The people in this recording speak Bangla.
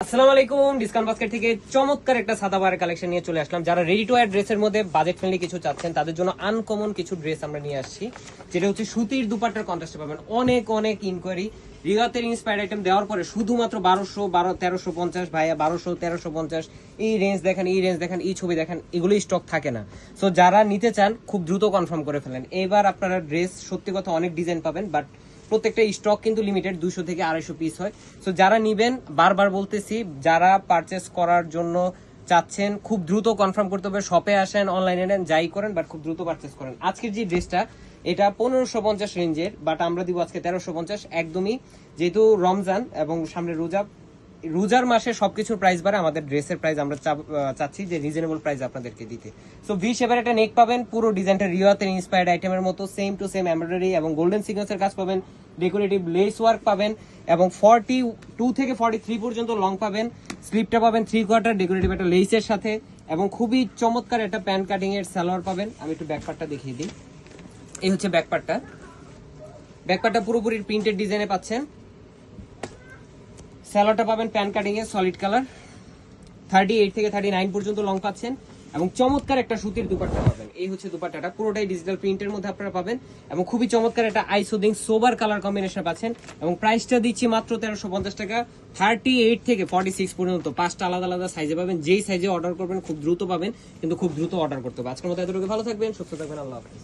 আসসালামু আলাইকুম। ডিসকাউন্ট বাস্কেট থেকে চমৎকার একটা সাদাবাহারের কালেকশন নিয়ে চলে আসলাম। যারা রেডি টু ওয়্যার ড্রেসের মধ্যে বাজেট ফ্রেন্ডলি কিছু চাচ্ছেন তাদের জন্য আনকমন কিছু ড্রেস আমরা নিয়ে আসছি, যেটা হচ্ছে সুতির দুপাট্টার কন্ট্রাস্টে পাবেন। অনেক অনেক ইনকোয়ারি রিগাতের ইন্সপায়ার্ড আইটেম দেওয়ার পরে শুধুমাত্র 1350 ভাইয়া 1350 এই রেঞ্জ দেখেন, এই রেঞ্জ দেখেন, এই ছবি দেখেন, এগুলোই স্টক থাকে না। সো যারা নিতে চান খুব দ্রুত কনফার্ম করে ফেলেন। এবার আপনারা ড্রেস সত্যি কথা অনেক ডিজাইন পাবেন, বাট প্রত্যেকটা স্টক কিন্তু লিমিটেড 200 থেকে 250 পিস হয়। সো যারা নিবেন, বারবার বলতেছি, যারা পারচেস করার জন্য চাচ্ছেন খুব দ্রুত কনফার্ম করতে হবে। শপে আসেন, অনলাইনে নেন, যাই করেন, বাট খুব দ্রুত পারচেস করেন। আজকের যে ড্রেসটা এটা 1550 রেঞ্জের, বাট আমরা দিব আজকে 1350 একদমই। যেহেতু রমজান এবং সামনে রোজার মাসে সবকিছুর প্রাইস বাড়ে, আমাদের ড্রেসের প্রাইস আমরা চাচ্ছি যে রিজনেবল প্রাইস আপনাদেরকে দিতে। সো ভি শেপের একটা নেক পাবেন, পুরো ডিজাইনটা রিওয়াতের ইন্সপায়ার্ড আইটেমের মতো সেম টু সেম এমব্রয়ডারি এবং গোল্ডেন সিকোয়েন্সের কাজ পাবেন, ডেকোরেটিভ লেস ওয়ার্ক পাবেন এবং 42 থেকে 43 পর্যন্ত লং পাবেন। স্লিপটা পাবেন 3/4 ডেকোরেটিভ একটা লেসের সাথে এবং খুবই চমৎকার একটা প্যান্ট কাটিং এর সালোয়ার পাবেন। আমি একটু ব্যাকপার্টটা দেখিয়ে দিই। এই হচ্ছে ব্যাকপার্টটা পুরোপুরি প্রিন্টেড ডিজাইনে পাচ্ছেন। স্যালোয়ারটা পাবেন প্যান কাটিং এর সলিড কালার, 38 থেকে 39 পর্যন্ত লং পাচ্ছেন এবং চমৎকার একটা সুতির দুপাট্টা পাবেন। এই হচ্ছে দুপাট্টাটা, পুরোটাই ডিজিটাল প্রিন্টের মধ্যে আপনারা পাবেন এবং খুবই চমৎকার একটা আইসোদিং সোবার কালার কম্বিনেশন পাচ্ছেন এবং প্রাইসটা দিচ্ছি মাত্র 1350 টাকা। 38 থেকে 46 পর্যন্ত 5টা আলাদা আলাদা সাইজে পাবেন। যেই সাইজে অর্ডার করবেন খুব দ্রুত পাবেন, কিন্তু খুব দ্রুত অর্ডার করতে হবে। আজকের মতো এতটুকু, ভালো থাকবেন, সুস্থ থাকবেন, আল্লাহ হাফেজ।